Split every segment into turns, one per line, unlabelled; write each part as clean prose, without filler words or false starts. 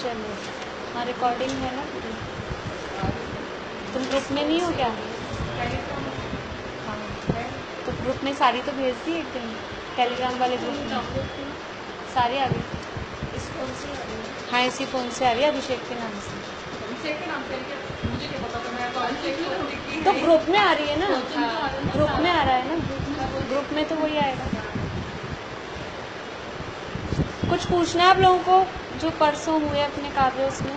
चलो, हाँ रिकॉर्डिंग है ना पूरी। तुम ग्रुप में नहीं हो क्या? हाँ, तो ग्रुप में सारी तो भेज दी एक दिन, टेलीग्राम वाले ग्रुप में सारी आ गई।
इस फोन से आ रही है?
हाँ, इसी फ़ोन से आ रही है, अभिषेक के नाम से।
अभिषेक के नाम से क्या? मुझे क्या पता था, मैं तो अभिषेक की
तो ग्रुप में आ रही है ना,
हाँ,
ग्रुप में आ रहा है ना, ग्रुप में तो वही आएगा। कुछ पूछना है आप लोगों को जो परसों हुए अपने काव्य उसमें?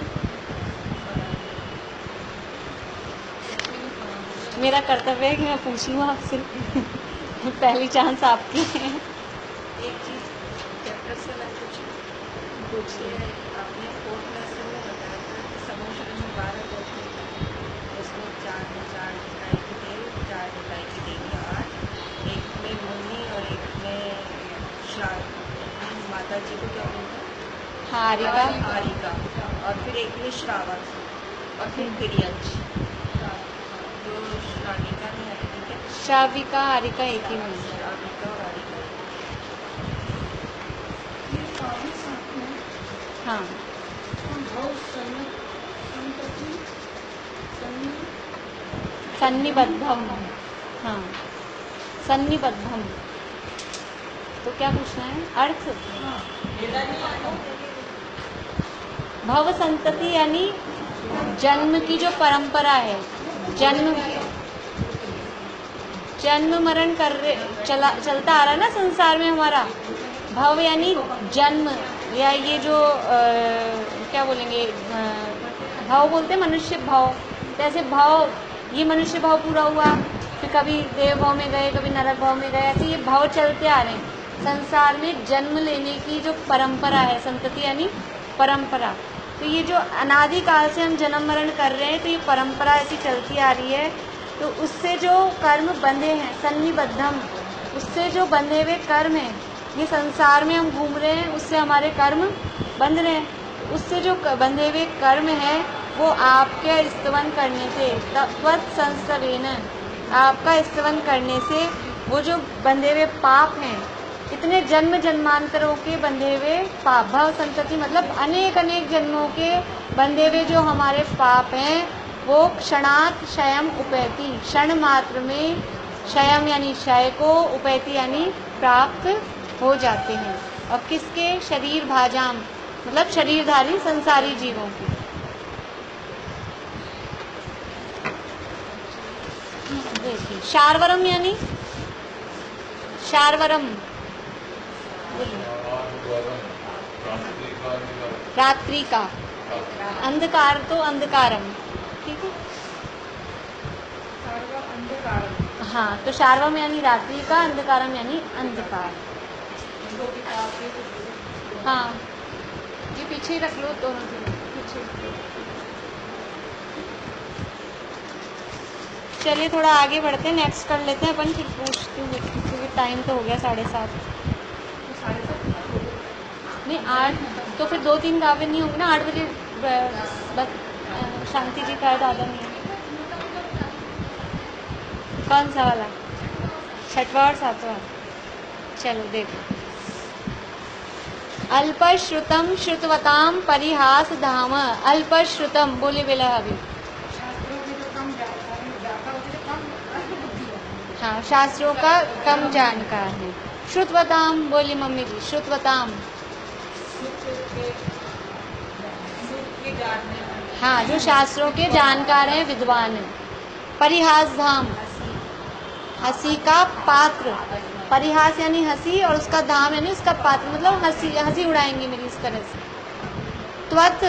मेरा कर्तव्य है कि मैं पूछ लूँ आपसे। पहली चांस आपकी है।
एक चीज चैप्टर से मैं पूछिए। आपने फोर्थ लेसन में बताया था कि समुद्र में 12 तत्व हैं, उसमें 4 इकाई की तेल, 4 इकाई की देवी 8, एक में मुनि और एक में माता जी को क्या बोलते हैं?
हाँ,
आरिका, और फिर एक में श्रावक और फिर तिर्यंश। तो श्राविका में है, ठीक है?
श्राविका आरिका एक ही में।
श्राविका और आरिका
हाँ, सन्निबद्धम। हाँ, सन्निबद्धम। तो क्या पूछना है? अर्थ। भव संतति यानी जन्म की जो परंपरा है, जन्म मरण चलता आ रहा है ना संसार में हमारा। भव यानी जन्म, या ये जो क्या बोलेंगे, भाव बोलते हैं, मनुष्य भाव। जैसे भाव, ये मनुष्य भाव पूरा हुआ, फिर कभी देव भाव में गए, कभी नरक भाव में गए, ऐसे ये भाव चलते आ रहे हैं संसार में। जन्म लेने की जो परंपरा है, संतति यानी परंपरा, तो ये जो अनादिकाल से हम जन्म मरण कर रहे हैं, तो ये परंपरा ऐसी चलती आ रही है। तो उससे जो कर्म बंधे हैं, सन्निबद्धम, उससे जो बंधे हुए कर्म हैं, ये संसार में हम घूम रहे हैं, उससे हमारे कर्म बंध रहे हैं। उससे जो बंधे हुए कर्म है, वो आपके स्तवन करने से, तत्संस्तवेन, आपका स्तवन करने से वो जो बंधे हुए पाप हैं, इतने जन्म जन्मांतरों के बंधे हुए पाप, भव संतति मतलब अनेक अनेक जन्मों के बंधे हुए जो हमारे पाप हैं, वो क्षणात् क्षयम उपैति, क्षण मात्र में क्षयम यानी क्षय को, उपैति यानी प्राप्त हो जाते हैं। और किसके? शरीर भाजाम मतलब शरीरधारी संसारी जीवों के। देखिए, शार्वरम यानी शार्वरम, रात्रि का, अंधकार तो अंधकारम, ठीक है? हाँ, तो शार्वम यानी रात्रि का, अंधकारम यानी अंधकार। हाँ, ये पीछे ही रख लो, दोनों पीछे। चलिए थोड़ा आगे बढ़ते हैं, नेक्स्ट कर लेते हैं अपन, फिर पूछती हूँ क्योंकि टाइम तो हो गया 7:30। नहीं 8, तो फिर 2-3 काव्य नहीं होंगे ना 8 बजे। शांति जी का दादा नहीं है। कौन सा वाला? 6वां और 7वां? चलो देखो। अल्पश्रुतम श्रुतवताम परिहास धाम। अल्पश्रुतम बोले बेला अभी। हाँ, शास्त्रों का कम जानकार है। श्रुतवताम बोली मम्मी जी, श्रुतवताम। हाँ, जो शास्त्रों के जानकार हैं, विद्वान हैं। परिहास धाम, हंसी का पात्र। परिहास यानी हंसी, और उसका धाम यानी उसका पात्र, मतलब हंसी उड़ाएंगे मेरी इस तरह से। त्वत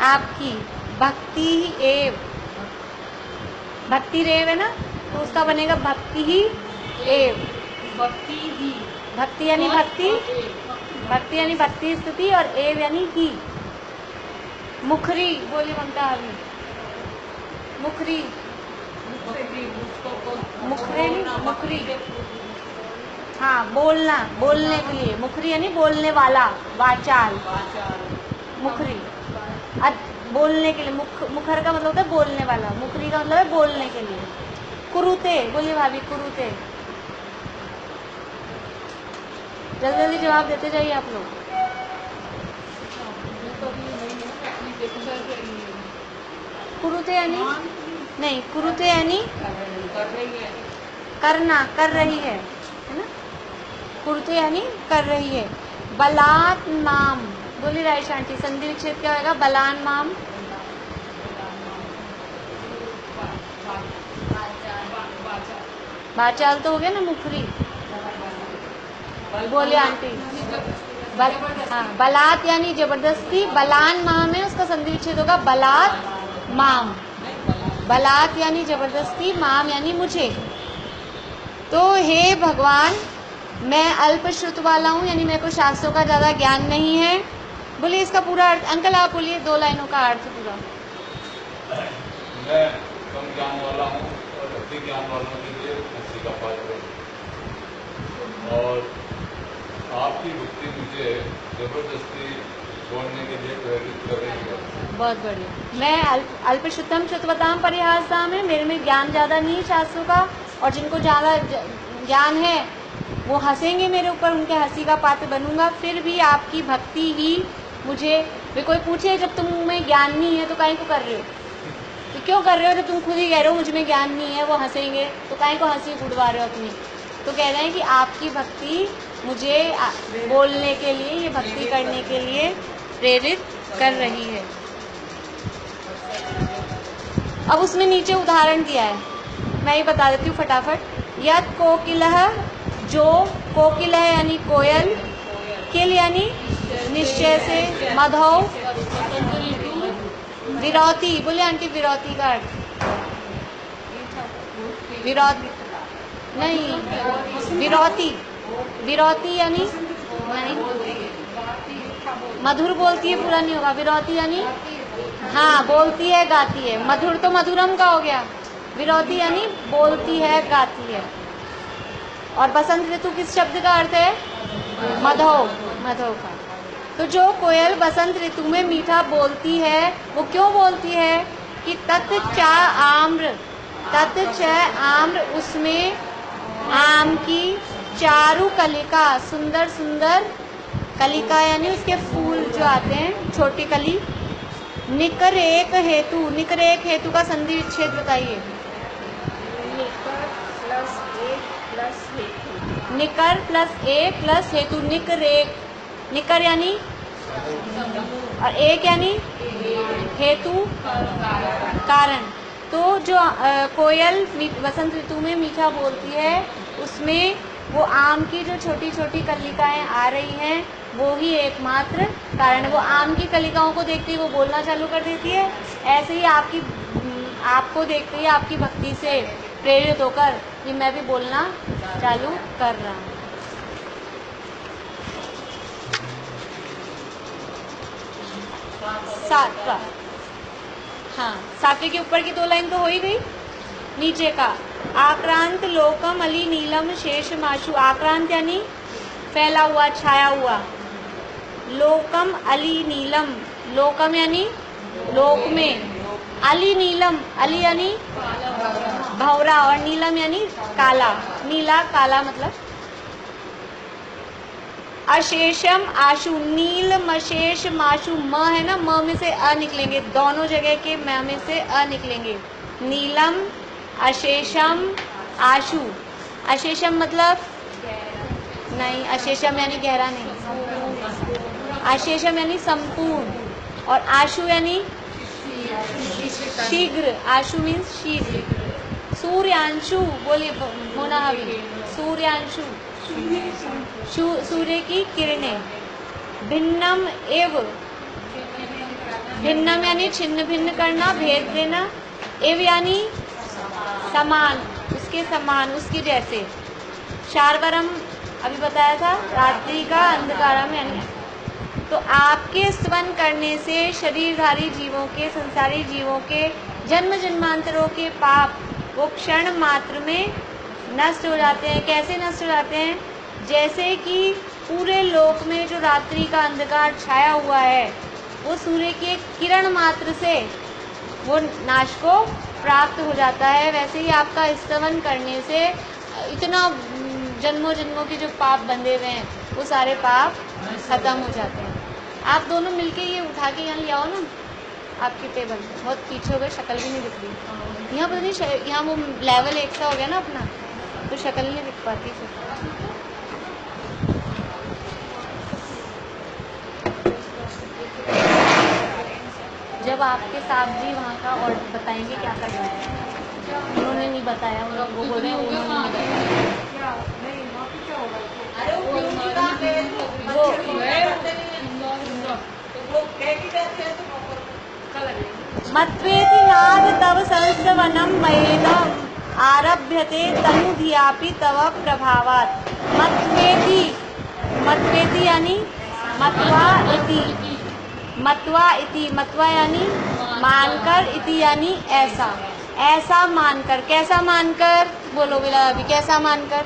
आपकी, भक्ति ही एव, भक्ति रेव है ना, तो उसका बनेगा भक्ति ही एव। भक्ति यानी भक्ति, भक्ति यानी भक्ति स्तुति, और एव यानी ही। मुखरी बोली ममता अभी। मुखरी, मुखरी, हाँ बोलना, बोलने के लिए। मुखरी यानी बोलने वाला, वाचाल, मुखरी। बोलने के लिए, मुखर का मतलब होता है बोलने वाला, मुखरी का मतलब है बोलने के लिए। कुरुते बोलिए भाभी, कुरुते। जल्दी जल्दी जवाब देते जाइए आप लोग। कुरुते यानी नहीं, कुरुते यानी करना, कर रही है ना। कुरुते यानी कर रही है। बलात् माम, बोली राइट आंटी, संधि विच्छेद क्या होगा? बलान माम, बाचाल तो हो गया ना, मुखरी। बोले आंटी हाँ, बलात् यानी जबरदस्ती, बलान माम है, उसका संधि विच्छेद होगा बलात् माम। बलात् यानी जबरदस्ती, माम यानी मुझे। तो हे भगवान, मैं अल्प श्रुत वाला हूँ, यानी मेरे को शास्त्रों का ज़्यादा ज्ञान नहीं है। बोलिए इसका पूरा अर्थ। अंकल आप बोलिए 2 लाइनों का अर्थ पूरा।
मैं कम ज्ञान वाला हूँ और अधिक ज्ञान वालों के लिए हंसी का पात्र हूँ, और आपकी भक्ति मुझे जबरदस्ती छोड़ने के लिए प्रेरित कर रही है।
बहुत बढ़िया। मैं अल्पश्रुतम श्रुतवताम परिहासाम है, मेरे में ज्ञान ज़्यादा नहीं शास्त्रों का, और जिनको ज़्यादा ज्ञान है वो हंसेंगे मेरे ऊपर, उनके हंसी का पात्र बनूंगा। फिर भी आपकी भक्ति ही मुझे, वे कोई पूछे जब तुम में ज्ञान नहीं है तो काहे को कर रहे हो, तो क्यों कर रहे हो? जब तुम खुद ही कह रहे हो मुझ में ज्ञान नहीं है, वो हंसेंगे, तो काहे को हंसी उड़वा रहे हो अपनी। तो कह रहे हैं कि आपकी भक्ति मुझे बोलने के लिए, ये भक्ति करने के लिए प्रेरित कर रही है। अब उसमें नीचे उदाहरण दिया है, मैं ये बता देती हूँ फटाफट। यद कोकिलः, जो कोकिल है यानी कोयल, किल यानी निश्चय से, मधौ विरौती, बोले आंटी विरौती का अर्थ? विरौती नहीं, विरौती, विरौती यानी मधुर बोलती है, पूरा नहीं होगा। विरौती यानी हाँ बोलती है, गाती है। मधुर तो मधुरम का हो गया, विरौती यानी बोलती है, गाती है। और बसंत ऋतु किस शब्द का अर्थ है? मधौ, मधौ का। तो जो कोयल बसंत ऋतु में मीठा बोलती है, वो क्यों बोलती है? कि तत् च आम्र, तत् च आम्र, उसमें आम की चारु कलिका, सुंदर सुंदर कलिका यानी उसके फूल जो आते हैं, छोटी कली। निकरेक हेतु, निकरेक हेतु का संधि विच्छेद बताइए। निकर प्लस एक प्लस हेतु, निकरेक। निकर यानी और एक यानी हेतु, कारण। तो जो कोयल वसंत ऋतु में मीठा बोलती है, उसमें वो आम की जो छोटी छोटी कलिकाएं आ रही हैं, वो ही एकमात्र कारण। वो आम की कलिकाओं को देखते ही वो बोलना चालू कर देती है। ऐसे ही आपको देखते ही आपकी भक्ति से प्रेरित होकर ये मैं भी बोलना चालू कर रहा हूँ। सातवां, हाँ, सातवें के ऊपर की 2 लाइन तो हो ही गई। नीचे का आक्रांत लोकम अली नीलम शेष माशु, आक्रांत यानी फैला हुआ, छाया हुआ। लोकम अली नीलम, लोकम यानी लोक में, अली नीलम, अली यानी भंवरा, और नीलम यानी काला, नीला काला मतलब। अशेषम आशु, नीलम अशेष माशु, म है ना, म में से अ निकलेंगे, दोनों जगह के म में से अ निकलेंगे। नीलम अशेषम आशु, अशेषम मतलब नहीं, अशेषम यानी गहरा नहीं, अशेषम यानी संपूर्ण, और आशु यानी शीघ्र, आशु मीन्स शीघ्र। सूर्यांशु, बोलिए होना हवी, सूर्यांशु, सूर्य की किरणें। भिन्नम एव, भिन्नम यानी छिन्न भिन्न करना, भेद देना। एव यानी समान, उसके समान, उसके जैसे। शार्वरम अभी बताया था, रात्रि का अंधकारम यानी। तो आपके स्तवन करने से शरीरधारी जीवों के, संसारी जीवों के जन्म जन्मांतरों के पाप वो क्षण मात्र में नष्ट हो जाते हैं। कैसे नष्ट हो जाते हैं? जैसे कि पूरे लोक में जो रात्रि का अंधकार छाया हुआ है, वो सूर्य की एक किरण मात्र से वो नाश को प्राप्त हो जाता है। वैसे ही आपका स्तवन करने से इतना जन्मों जन्मों के जो पाप बंधे हुए हैं, वो सारे पाप खत्म हो जाते हैं। आप दोनों मिलके ये उठा के यहाँ ले आओ ना, आपकी टेबल बहुत पीछे हो गए, शक्ल भी नहीं दिख रही। यहाँ पता नहीं यहाँ वो लेवल एक सा हो गया ना अपना, तो शक्ल नहीं दिख पाती फिर। जब आपके साहब जी वहाँ का और बताएंगे क्या करना है, उन्होंने नहीं बताया, वो बोल रहे हैं उन्होंने नहीं बताया। मत्वेति नाद तव संस्तवनम मयेदम आरभ्यते तनुधियापि तव प्रभावात्। मत्वेति, मत्वेति यानी मत्वा इति, मत्वा इति, मत्वा यानी मानकर, इति यानी ऐसा, ऐसा मानकर। कैसा मानकर? बोलो बिला अभी, कैसा मानकर?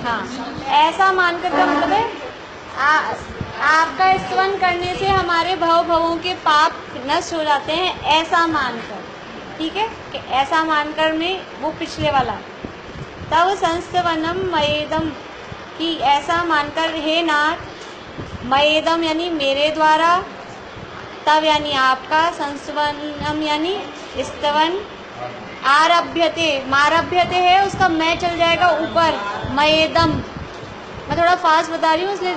हाँ, ऐसा मानकर का मतलब है आपका स्तवन करने से हमारे भवों के पाप नष्ट हो जाते हैं, ऐसा मानकर। ठीक है, कि ऐसा मानकर में वो पिछले वाला। तब संस्तवनम मयेदम, कि ऐसा मानकर हे नाथ, मयेदम यानी मेरे द्वारा, तब यानी आपका, संस्तवनम यानी स्तवन, आरभ्यते, मारभ्यते है उसका मैं चल जाएगा ऊपर, मयेदम। मैं थोड़ा फास्ट बता रही हूँ, इसलिए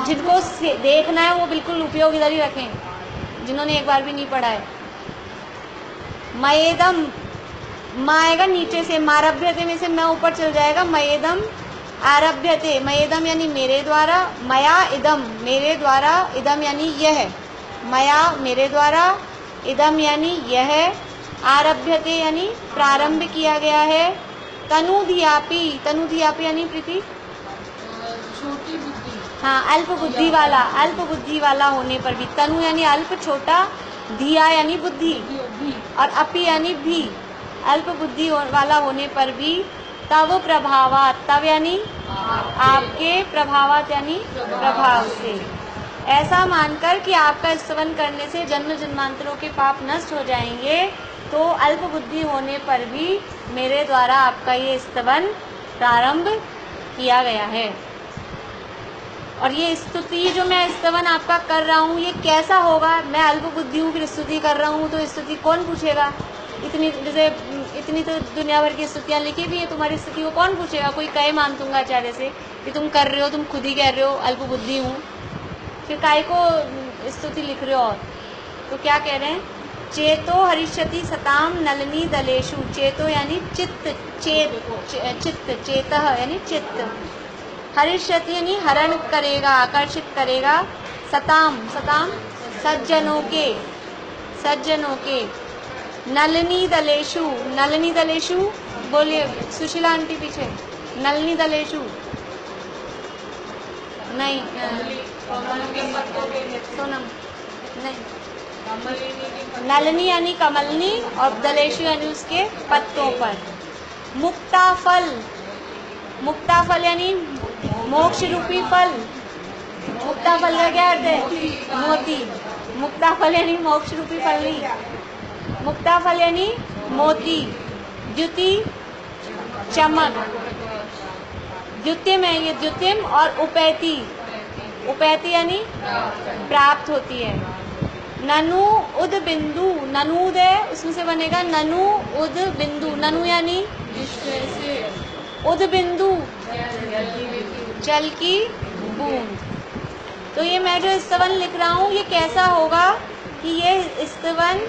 जिनको देखना है वो बिल्कुल उपयोग इधर ही रखें, जिन्होंने एक बार भी नहीं पढ़ा है। मयेदम, मा आएगा नीचे से, मारभ्यते में से मैं ऊपर चल जाएगा, मयेदम आरभ्यते, मयेदम यानी मेरे द्वारा, मया इदम मेरे द्वारा, इदम यानी यह, मया मेरे द्वारा, इदम यानी यह, आरभ्यते यानी प्रारंभ किया गया है, तनुधियापि, तनुधियापि यानी प्रीति
छोटी बुद्धि,
हाँ अल्प बुद्धि वाला, अल्प बुद्धि वाला होने पर भी, तनु यानी अल्प छोटा, धिया यानी बुद्धि, और अपि यानी भी, अल्प बुद्धि वाला होने पर भी, तव प्रभावात, तव यानी आपके, प्रभावात यानी प्रभाव से, ऐसा मानकर कि आपका स्तवन करने से जन्म जन्मांतरों के पाप नष्ट हो जाएंगे, तो अल्प बुद्धि होने पर भी मेरे द्वारा आपका ये स्तवन प्रारंभ किया गया है। और ये स्तुति जो मैं स्तवन आपका कर रहा हूँ, ये कैसा होगा? मैं अल्प बुद्धि हूँ फिर स्तुति कर रहा हूँ, तो स्तुति कौन पूछेगा? इतनी जैसे इतनी तो दुनिया भर की स्तुतियाँ लिखी भी है, तुम्हारी स्तुति को कौन पूछेगा? कोई कहे मान दूंगा आचार्य से कि तुम कर रहे हो, तुम खुद ही कह रहे हो अल्प बुद्धि हूँ, फिर काय को स्तुति लिख रहे हो? और तो क्या कह रहे हैं? चेतो हरिष्यति सताम नलनी दलेशु, चेतो यानी चित्त, चित्त, चेतः यानी चित्त, हरिष्यति यानी हरण करेगा, आकर्षित करेगा, सताम, सताम सज्जनों के, सज्जनों के, नलनी दलेशु, नलनी दलेशु बोलिए सुशीला आंटी पीछे, नलनी दलेशु नहीं, सोनम नहीं, नलनी यानी कमलनी और दलेशु यानी उसके पत्तों पर, मुक्ता फल, मुक्ता फल यानी मोक्ष रूपी फल, मुक्ता फल का क्या अर्थ है? मोती, मुक्ता फल यानी मोक्ष रूपी फल नहीं, मुक्ता फल यानी मोती, द्युति चमक, द्युतिम है ये, द्युतिम, और उपैति, उपैति यानी प्राप्त होती है, ननु उद बिंदु, ननूद है उसमें से बनेगा ननु उद बिंदु, ननु यानी उद बिंदु जल की बूंद। तो ये मैं जो स्तवन लिख रहा हूँ, ये कैसा होगा कि ये स्तवन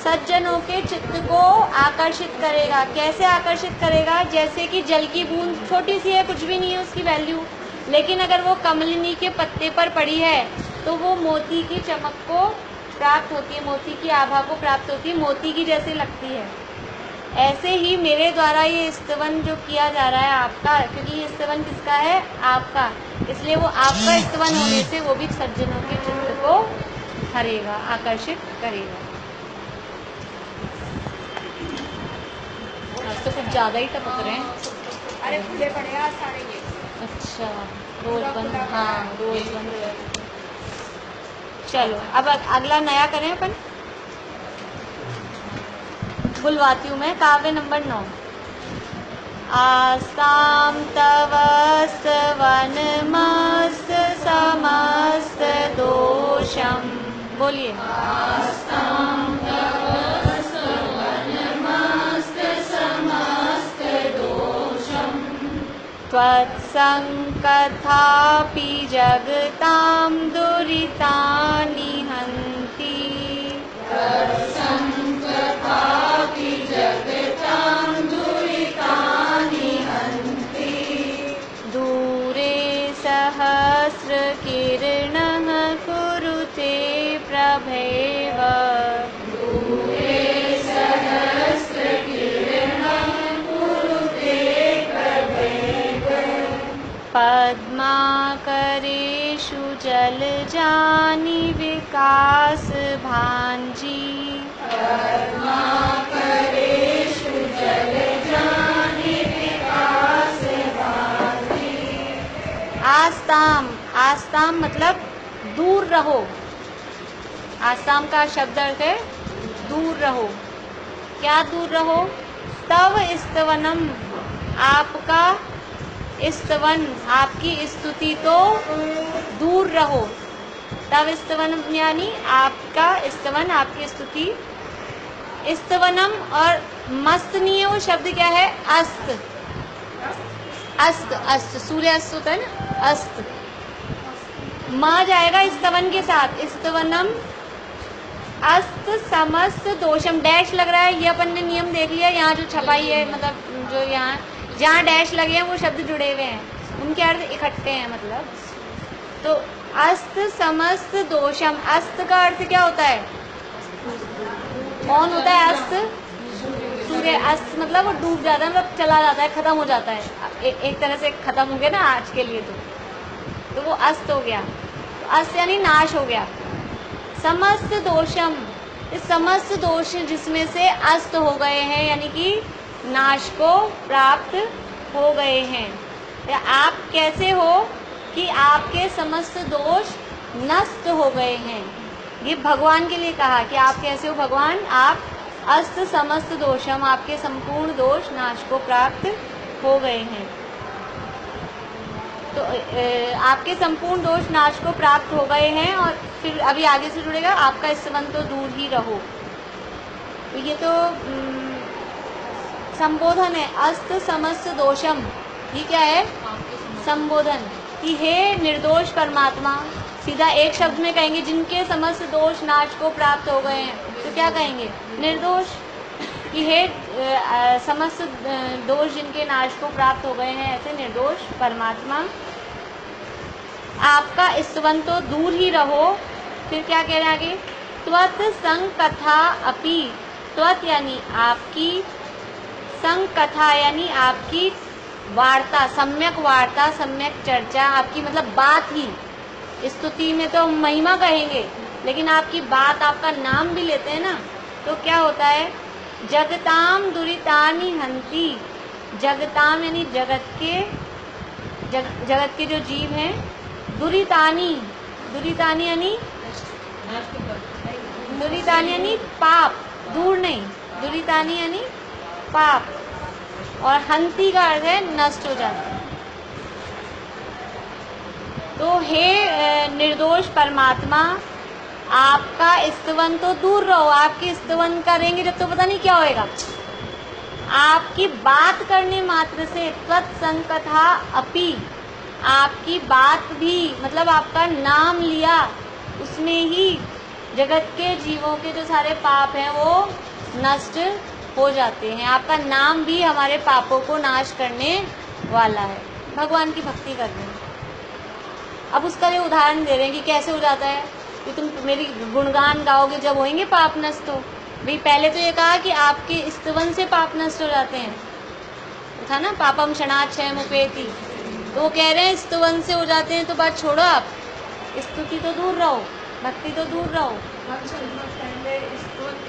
सज्जनों के चित्त को आकर्षित करेगा। कैसे आकर्षित करेगा? जैसे कि जल की बूंद छोटी सी है, कुछ भी नहीं है उसकी वैल्यू, लेकिन अगर वो कमलिनी के पत्ते पर पड़ी है तो वो मोती की चमक को प्राप्त होती है, मोती की आभा को प्राप्त होती है, मोती की जैसे लगती है। ऐसे ही मेरे द्वारा ये स्तवन जो किया जा रहा है आपका, क्योंकि ये स्तवन किसका है? आपका, इसलिए वो आपका स्तवन होने से वो भी सज्जनों के चित्त को हरेगा, आकर्षित करेगा। आज तो कुछ ज़्यादा ही टपक रहे हैं।
अरे खुले पड़े यार सारे ये।
अच्छा, रोज बंद, हाँ रोज बंद। चलो अब अगला नया करें अपन। बुलवाती हूँ मैं। काव्य नंबर 9। आस्तां तव स्तवनमस्त समस्त दोषम। बोलिए। त्वत्सङ्कथापि जगतां दुरितानि हन्ति। दूरे सहस्रकिरणः कुरुते प्रभैव। पद्माकरेषु जलजानि विकास भांजी। आस्ताम, आस्ताम मतलब दूर रहो। आस्ताम का शब्द अर्थ है दूर रहो। क्या दूर रहो? तव स्तवनम, आपका स्तवन, आपकी स्तुति तो दूर रहो। तव स्तवनम यानी आपका स्तवन, आपकी स्तुति। स्तवनम और मस्तनीय वो शब्द क्या है? अस्त। अस्त, अस्त, सूर्य अस्त होता है ना, अस्त। माँ जाएगा स्तवन के साथ। स्तवनम अस्त समस्त दोषम। डैश लग रहा है, ये अपन ने नियम देख लिया। यहाँ जो छपाई है, मतलब जो यहाँ जहाँ डैश लगे हैं वो शब्द जुड़े हुए हैं, उनके अर्थ इकट्ठे हैं। मतलब तो अस्त समस्त दोषम। अस्त का अर्थ क्या होता है? कौन होता है अस्त? सूर्य। अस्त मतलब वो डूब जाता है, मतलब चला जाता है, खत्म हो जाता है। एक तरह से खत्म हो गया ना आज के लिए। तो वो अस्त हो गया। तो अस्त यानी नाश हो गया। समस्त दोषम, इस समस्त दोष जिसमें से अस्त हो गए हैं, यानी कि नाश को प्राप्त हो गए हैं। या आप कैसे हो कि आपके समस्त दोष नष्ट हो गए हैं। ये भगवान के लिए कहा कि आप कैसे हो भगवान? आप अस्त समस्त दोषम, आपके संपूर्ण दोष नाश को प्राप्त हो गए हैं। तो आपके संपूर्ण दोष नाश को प्राप्त हो गए हैं। और फिर अभी आगे से जुड़ेगा, आपका स्तवन तो दूर ही रहो। तो ये तो संबोधन है। अस्त समस्त दोषम, ये क्या है? संबोधन। कि हे निर्दोष परमात्मा, सीधा एक शब्द में कहेंगे जिनके समस्त दोष नाश को प्राप्त हो गए हैं, तो क्या कहेंगे? निर्दोष। कि हे समस्त दोष जिनके नाश को प्राप्त हो गए हैं, ऐसे निर्दोष परमात्मा, आपका स्तवन तो दूर ही रहो। फिर क्या कह रहे हैं आगे? त्वत् संकथा अपि। त्वत् यानी आपकी, संकथा यानी आपकी वार्ता, सम्यक वार्ता, सम्यक चर्चा, आपकी मतलब बात ही। स्तुति में तो महिमा कहेंगे, लेकिन आपकी बात, आपका नाम भी लेते हैं ना, तो क्या होता है? जगताम दुरितानि हंति। जगताम यानी जगत के, जगत के जो जीव हैं। दुरितानि, दुरितानि यानी पाप, दूर नहीं। दुरितानि यानी पाप। और हंति का अर्थ है नष्ट हो जाता। तो हे निर्दोष परमात्मा, आपका स्तवन तो दूर रहो। आपकी स्तवन करेंगे जब तो पता नहीं क्या होएगा। आपकी बात करने मात्र से, त्वत्संकथा अपि, आपकी बात भी मतलब आपका नाम लिया, उसमें ही जगत के जीवों के जो सारे पाप हैं वो नष्ट हो जाते हैं। आपका नाम भी हमारे पापों को नाश करने वाला है। भगवान की भक्ति करने में। अब उसका ये उदाहरण दे रहे हैं कि कैसे हो जाता है कि तुम मेरी गुणगान गाओगे जब होंगे पाप नष्ट। हो भाई, पहले तो ये कहा कि आपके स्तवन से पाप नष्ट हो जाते हैं, था ना, पापम क्षणाक्षयम उपेति। तो वो कह रहे हैं स्तवन से हो जाते हैं, तो बात छोड़ो, आप स्तुति तो दूर रहो, भक्ति तो दूर रहो।
पहले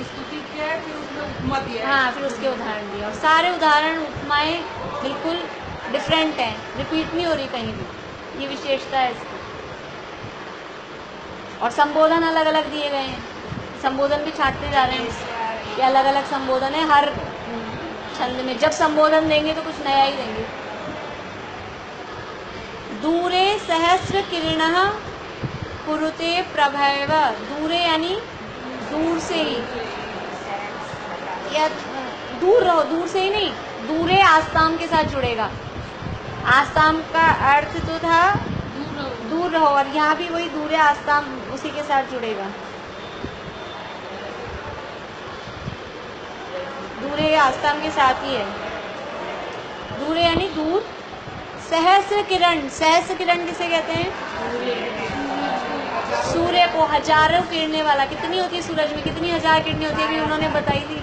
स्तुति किया है, फिर उसमें उपमा दिया है।
हाँ, फिर उसके उदाहरण दिए। और सारे उदाहरण, उपमाएं बिल्कुल डिफरेंट हैं, रिपीट नहीं हो रही कहीं भी। ये विशेषता है इसकी। और संबोधन अलग अलग दिए गए हैं, संबोधन भी छाटते जा रहे हैं। ये अलग अलग संबोधन है, हर छंद में जब संबोधन देंगे तो कुछ नया ही देंगे। दूरे सहस्र किरणः कुरुते प्रभैव, दूरे यानी दूर से ही, या दूर रहो, दूर से ही नहीं, दूरे आस्ताम के साथ जुड़ेगा। आस्ताम का अर्थ तो था दूर रहो, और यहाँ भी वही दूरे आस्ताम उसी के साथ जुड़ेगा। दूरे आस्ताम के साथ ही है। दूरे यानी दूर। सहस्र किरण, सहस्र किरण किसे कहते हैं? सूर्य को, हजारों किरणें वाला। कितनी होती है सूरज में, कितनी हजार किरणें होती है, अभी उन्होंने बताई थी।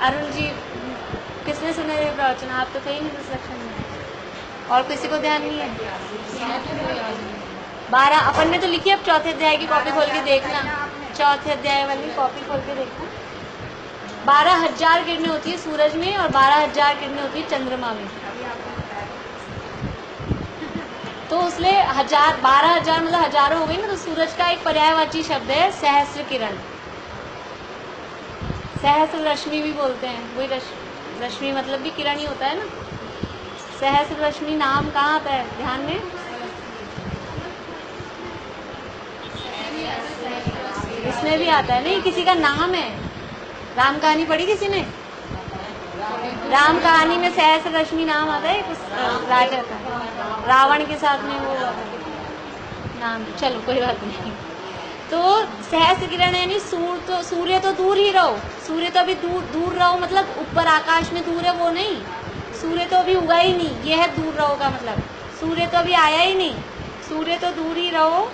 अरुण जी, किसने सुने ये प्रवचन? आप तो थे ही नहीं सेक्शन में, और किसी को ध्यान नहीं है? 12 अपन ने तो लिखी, अब चौथे अध्याय की कॉपी खोल के देखना, चौथे अध्याय वाली कॉपी खोल के देखना। 12,000 किरणें होती है सूरज में, और 12,000 किरणें होती है चंद्रमा में। तो उसलिए 12,000 मतलब हजारों हो गई ना, तो सूरज का एक पर्यायवाची शब्द है सहस्र किरण। सहस्र रश्मि भी बोलते हैं, वही रश्मि मतलब भी किरण ही होता है ना। सहस्र रश्मि नाम कहाँ आता है ध्यान में? इसमें भी आता है, नहीं किसी का नाम है। राम कहानी पढ़ी किसी ने? राम कहानी में सहस्र रश्मि नाम आता है, कुछ राजा का, रावण के साथ में वो नाम। चलो कोई बात नहीं। तो सहस्र किरण यानी सूर्य तो दूर ही रहो, सूर्य तो अभी दूर रहो, मतलब ऊपर आकाश में दूर है वो नहीं, सूर्य तो अभी उगा ही नहीं, यह है दूर रहो का मतलब। सूर्य तो अभी आया ही नहीं, सूर्य तो दूर ही रहो।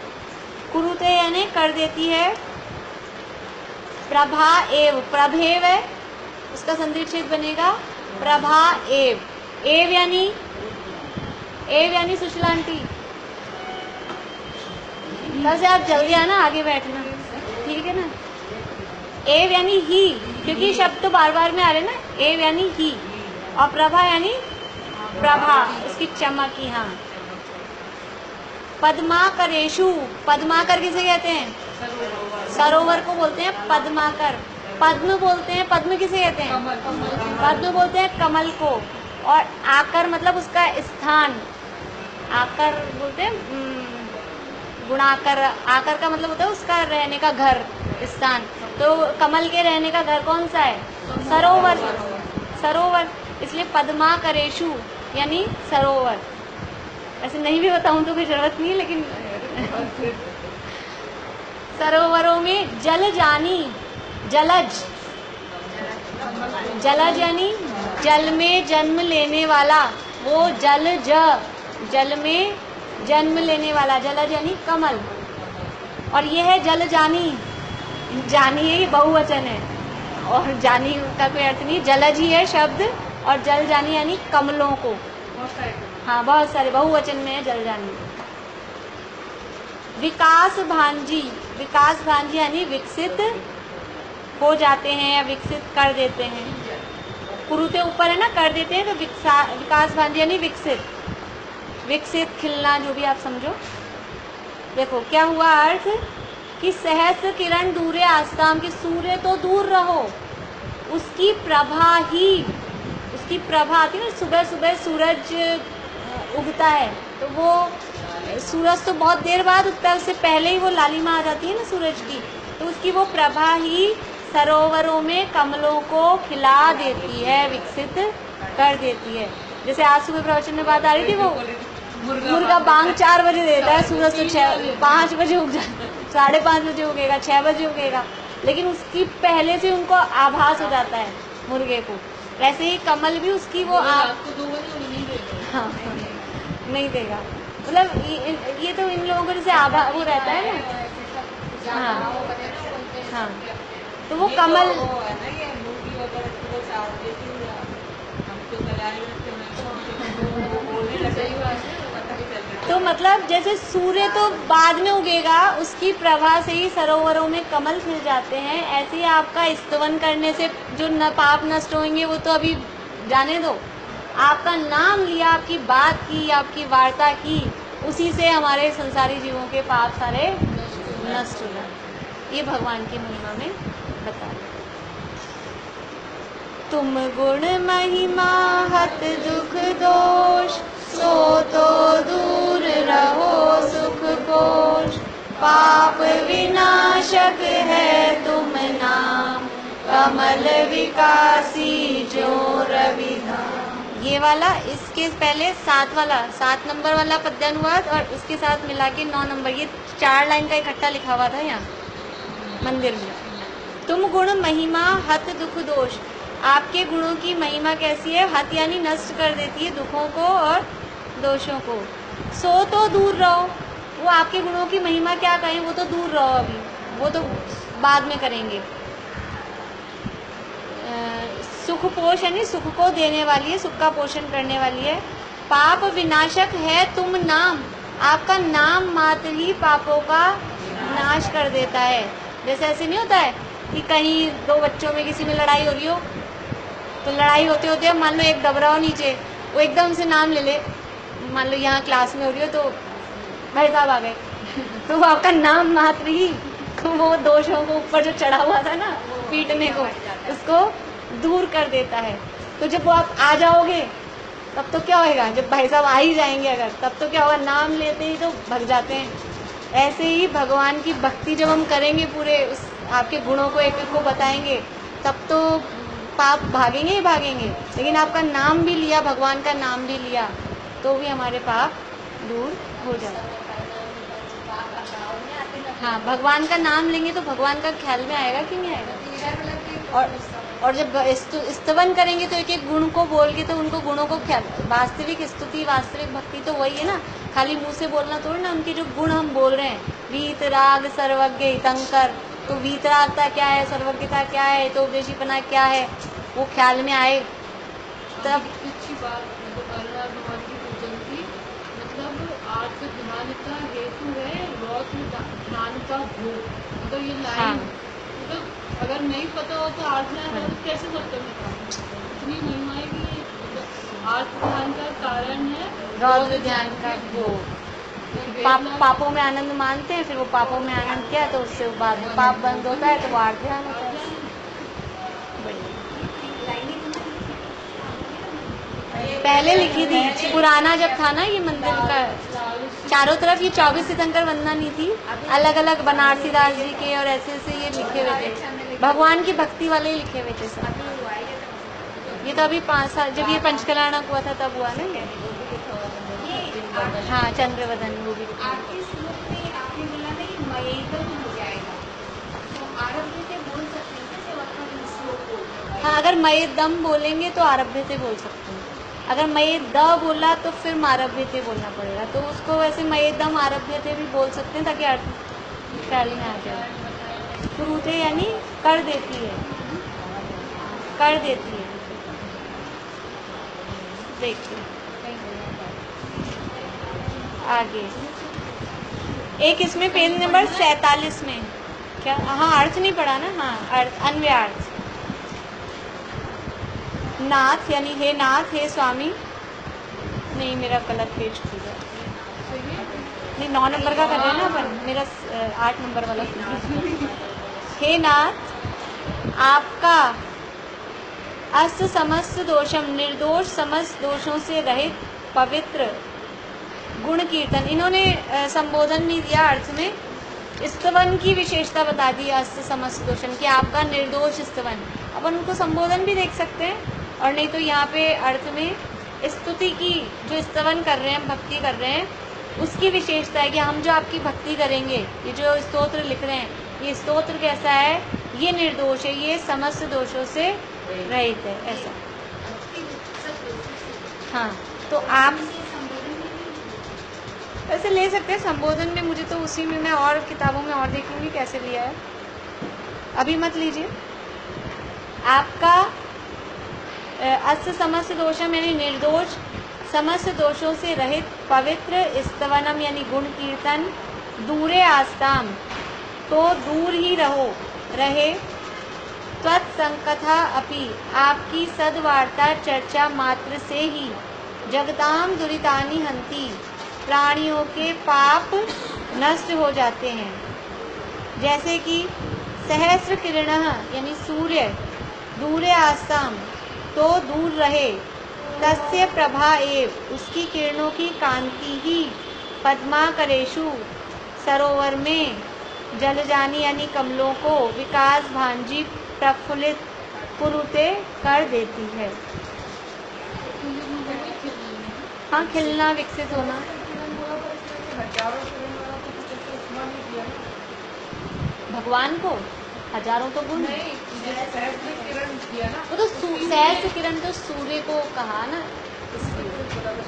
कुरुते यानी कर देती है। प्रभा एव, प्रभेव है, उसका संधिच्छेद बनेगा प्रभा एव। एव यानी सुशीला आंटी, कल से आप जल्दी आना, आगे बैठना, ठीक है ना? एव यानी ही, क्योंकि शब्द तो बार बार में आ रहे ना। एव यानी ही, और प्रभा यानी प्रभा, उसकी चमक ही। हाँ, पद्माकरेषु, पद्माकर किसे कहते हैं? सरोवर को बोलते हैं पद्माकर। पद्म बोलते हैं, पद्म किसे कहते हैं? पद्म बोलते हैं कमल को। और आकर मतलब उसका स्थान, आकर बोलते हैं गुणाकर। आकर का मतलब होता है उसका रहने का घर, स्थान। तो कमल के रहने का घर कौन सा है? सरोवर, सरोवर। इसलिए पद्माकरेषु यानी सरोवर। ऐसे नहीं भी बताऊं तो कोई जरूरत नहीं है, लेकिन सरोवरों में जल जानी, जलज, जलज यानी जल में जन्म लेने वाला, वो जलज, जल में जन्म लेने वाला, जलज यानी कमल। और ये है जल जानी, जानी है, ये बहुवचन है, और जानी का कोई अर्थ नहीं, जलज ही है शब्द, और जल जानी यानी कमलों को। हाँ, बहुत सारे बहुवचन में है जल जानी। विकास भांजी, विकास भांजी यानी विकसित हो जाते हैं या विकसित कर देते हैं। कुरुते ऊपर है ना, कर देते हैं, तो विकास भांजी यानी विकसित, विकसित, खिलना, जो भी आप समझो। देखो क्या हुआ अर्थ कि सहस्र किरण दूरे आस्ताम, की सूर्य तो दूर रहो, उसकी प्रभा ही, उसकी प्रभा आती है ना, सुबह सुबह सूरज उगता है, तो वो सूरज तो बहुत देर बाद उगता है, उससे पहले ही वो लालिमा आ जाती है ना सूरज की, तो उसकी वो प्रभा ही सरोवरों में कमलों को खिला देती है, विकसित कर देती है। जैसे आज सुबह प्रवचन में बात आ रही थी, वो मुर्गा बांग 4 बजे देता है, सूरज तो 5 बजे उग जाता है, 5:30 बजे उगेगा, 6 बजे उगेगा, लेकिन उसकी पहले से उनको आभास हो जाता है मुर्गे को। वैसे ही कमल भी उसकी वो हाँ, नहीं देगा, मतलब ये तो इन लोगों को जैसे आभा वो रहता है ना। हाँ हाँ, तो वो कमल तो मतलब जैसे सूर्य तो बाद में उगेगा, उसकी प्रभा से ही सरोवरों में कमल खिल जाते हैं, ऐसे ही आपका स्तवन करने से जो न पाप नष्ट होंगे वो तो अभी जाने दो, आपका नाम लिया, आपकी बात की, आपकी वार्ता की, उसी से हमारे संसारी जीवों के पाप सारे नष्ट हो जाते। ये भगवान की महिमा में बता रहे। तुम गुण महिमा हत दुख दोष, सो तो दूर रहो सुख कोश। पाप विनाशक है तुम नाम, कमल विकासी जो रविधाम। ये वाला इसके पहले 7 नंबर वाला पद्यानुवाद और उसके साथ मिला के 9 नंबर, ये 4 लाइन का इकट्ठा लिखा हुआ था यहाँ मंदिर में। तुम गुण महिमा हत दुख दोष, आपके गुणों की महिमा कैसी है? हत यानी नष्ट कर देती है दुखों को और दोषों को। सो तो दूर रहो, वो आपके गुणों की महिमा क्या कहें, वो तो दूर रहो, अभी वो तो बाद में करेंगे। सुख पोष यानी सुख को देने वाली है, सुख का पोषण करने वाली है। पाप विनाशक है तुम नाम, आपका नाम मात्र ही पापों का नाश कर देता है। जैसे ऐसे नहीं होता है कि कहीं 2 बच्चों में किसी में लड़ाई हो रही हो, तो लड़ाई होते होते मान लो एक दब रहा हो नीचे, वो एकदम से नाम ले ले, मान लो यहाँ क्लास में हो रही हो तो भाई साहब आ गए, तो वो आपका नाम मात्र ही वो दोषों को ऊपर जो चढ़ा हुआ था ना पीटने को, उसको दूर कर देता है। तो जब वो आप आ जाओगे तब तो क्या होएगा, जब भाई साहब आ ही जाएंगे अगर, तब तो क्या होगा, नाम लेते ही तो भग जाते हैं। ऐसे ही भगवान की भक्ति जब हम करेंगे, पूरे उस आपके गुणों को एक एक को बताएंगे, तब तो पाप भागेंगे ही भागेंगे। लेकिन आपका नाम भी लिया, भगवान का नाम भी लिया, तो भी हमारे पाप दूर हो जाए। हाँ, भगवान का नाम लेंगे तो भगवान का ख्याल में आएगा कि नहीं आएगा। और जब स्तवन करेंगे तो एक एक गुण को बोल के, तो उनको गुणों को ख्याल, वास्तविक स्तुति वास्तविक भक्ति तो वही है ना, खाली मुंह से बोलना थोड़ी ना। उनके जो गुण हम बोल रहे हैं, वीत राग सर्वज्ञ हितंकर, तो वीतरागता क्या है, सर्वज्ञता क्या है, तो उपदेशीपना क्या है, वो ख्याल में आए तब।
अच्छी बात भगवान की पूजन की, मतलब आर्थ ध्यान का हेतु है रौद्र ध्यान का भोग। मतलब ये लाइन,
हाँ।
मतलब अगर नहीं पता हो तो आर्थ ध्यान कैसे करते हैं, इतनी महिमा है कि मतलब आर्थ ध्यान का कारण है
रौद्र ध्यान का भोग। पापों में आनंद मानते हैं, फिर वो पापों में आनंद किया तो उससे बाद में पाप बंद होता है, तो वो आर्थ ध्यान होता है। पहले लिखी थी, पुराना जब था ना ये मंदिर का, चारों तरफ ये 24 तीर्थंकर वंदना नहीं थी, अलग अलग बनारसी दास जी के और ऐसे ऐसे ये लिखे हुए थे, भगवान की भक्ति वाले ही लिखे हुए थे सब। ये तो अभी 5 साल, जब ये पंचकल्याणक हुआ था तब हुआ ना ये। हाँ, चंद्रवदन वो भी। हाँ, अगर मये दम बोलेंगे तो आरभ्य से बोल सकते हैं। अगर मये द बोला तो फिर मारभ्य से बोलना पड़ेगा, तो उसको वैसे मये दम आरभ्य से भी बोल सकते हैं, ताकि अर्थ ख्याल में आ जाए। कुरुते यानी कर देती है, कर देती है। देखिए आगे एक इसमें पेज नंबर 47 में क्या, हाँ अर्थ नहीं पढ़ा ना, हाँ अर्थ, अन्वयार्थ। नाथ यानी हे नाथ, हे स्वामी, नहीं मेरा गलत पेज खुल गया, नहीं 9 नंबर का कर रहे हैं ना अपन, मेरा 8 नंबर वाला खुल गया। हे नाथ, आपका अस्त समस्त दोषम, निर्दोष समस्त दोषों से रहित पवित्र गुण कीर्तन। इन्होंने संबोधन नहीं दिया अर्थ में, स्तवन की विशेषता बता दी अस्त समस्त दोषम कि आपका निर्दोष स्तवन। अपन उनको संबोधन भी देख सकते हैं, और नहीं तो यहाँ पे अर्थ में स्तुति की, जो स्तवन कर रहे हैं, भक्ति कर रहे हैं, उसकी विशेषता है कि हम जो आपकी भक्ति करेंगे, ये जो स्तोत्र लिख रहे हैं, ये स्तोत्र कैसा है, ये निर्दोष है, ये समस्त दोषों से रहित है, ऐसा। हाँ, तो आप वैसे ले सकते हैं संबोधन में, मुझे तो उसी में, मैं और किताबों में और देखूंगी कैसे लिया है, अभी मत लीजिए। आपका अस्त समस्त दोषम यानी निर्दोष समस्त दोषों से रहित पवित्र स्तवनम यानी गुण कीर्तन, दूरे आस्ताम तो दूर ही रहे, त्वत्संकथा अपि आपकी सद्वार्ता चर्चा मात्र से ही जगताम दुरितानि हंति प्राणियों के पाप नष्ट हो जाते हैं। जैसे कि सहस्र किरण यानी सूर्य, दूरे आस्ताम तो दूर रहे। तस्य प्रभा एव, उसकी किरणों की कांति ही पद्माकरेषु, सरोवर में जलजानी यानी कमलों को विकास भांजी प्रफुल्लित पुरुते कर देती है। हाँ, खिलना, विकसित होना। भगवान को हजारों तो गुण, वो तो सहस्त्र किरण तो सूर्य को कहा ना, इसलिए